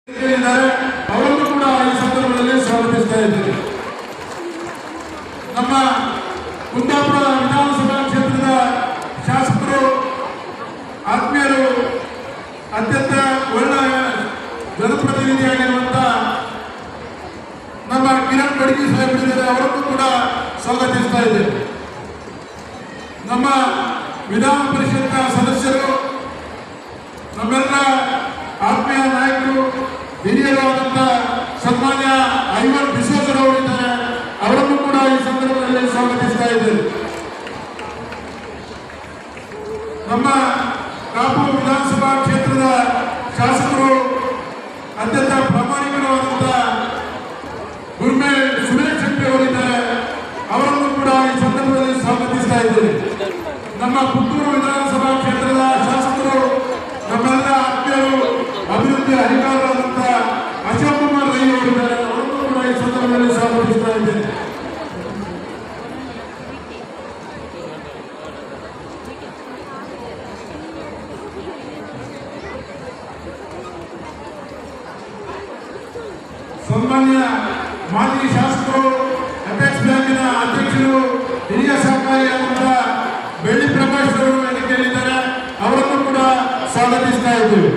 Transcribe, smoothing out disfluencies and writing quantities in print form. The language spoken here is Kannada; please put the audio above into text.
ಅವರನ್ನು ಕೂಡ ಈ ಸಂದರ್ಭದಲ್ಲಿ ಸ್ವಾಗತಿಸ್ತಾ ಇದ್ದೇವೆ. ನಮ್ಮ ಕುಂದಾಪುರ ವಿಧಾನಸಭಾ ಕ್ಷೇತ್ರದ ಶಾಸಕರು, ಆತ್ಮೀಯರು, ಅತ್ಯಂತ ಒಳ್ಳೆಯ ಜನಪ್ರತಿನಿಧಿಯಾಗಿರುವಂತ ನಮ್ಮ ಕಿರಣ್ ಬಡ್ಗಿ ಸಾಹೇಬರಿದ್ದಾರೆ, ಅವರನ್ನು ಕೂಡ ಸ್ವಾಗತಿಸ್ತಾ ಇದ್ದೇವೆ. ನಮ್ಮ ವಿಧಾನ ಪರಿಷತ್ನ ಸದಸ್ಯರು, ನಮ್ಮೆಲ್ಲ ಆತ್ಮೀಯ ನಾಯಕರು, ಹಿರಿಯರಾದಂಥ ಸನ್ಮಾನ್ಯ ಐವನ್ ಡಿಸೋಜರವರಿದ್ದಾರೆ, ಅವರನ್ನು ಕೂಡ ಈ ಸಂದರ್ಭದಲ್ಲಿ ಸ್ವಾಗತಿಸ್ತಾ ಇದ್ದೇವೆ. ನಮ್ಮ ಕಾಪು ವಿಧಾನಸಭಾ ಕ್ಷೇತ್ರದ ಶಾಸಕರು, ಅತ್ಯಂತ ಪ್ರಾಮಾಣಿಕರಾದಂಥ ಗುರ್ಮೆ ಸುರೇಶ್ ಶೆಟ್ಟಿ ಅವರಿದ್ದಾರೆ, ಅವರನ್ನು ಕೂಡ ಈ ಸಂದರ್ಭದಲ್ಲಿ ಸ್ವಾಗತಿಸ್ತಾ ಇದ್ದೇವೆ. ನಮ್ಮ ಪುತ್ತೂರು ವಿಧಾನಸಭಾ ಕ್ಷೇತ್ರದ ಶಾಸಕರು, ನಮ್ಮೆಲ್ಲ ಆತ್ಮೀಯರು, ಅಭಿವೃದ್ಧಿ ಅಧಿಕಾರಿಗಳಾದಂಥ ಅಶೋಕ್ ಕುಮಾರ್ ರೈ ಅವರಿದ್ದಾರೆ, ಅವರನ್ನು ಕೂಡ ಈ ಸಂದರ್ಭದಲ್ಲಿ ಸ್ವಾಗತಿಸ್ತಾ ಇದ್ದೇನೆ. ಸನ್ಮಾನ್ಯ ಮಾಜಿ ಶಾಸಕರು, ಅಪೆಕ್ಸ್ ಬ್ಯಾಂಕಿನ ಅಧ್ಯಕ್ಷರು, ಹಿರಿಯ ಸಹಕಾರಿಯಾದಂಥ ಬೆಳ್ಳಿ ಪ್ರಕಾಶ್ ಅವರು ವೇದಿಕೆಯಲ್ಲಿದ್ದಾರೆ, ಅವರನ್ನು ಕೂಡ ಸ್ವಾಗತಿಸ್ತಾ ಇದ್ದೇವೆ.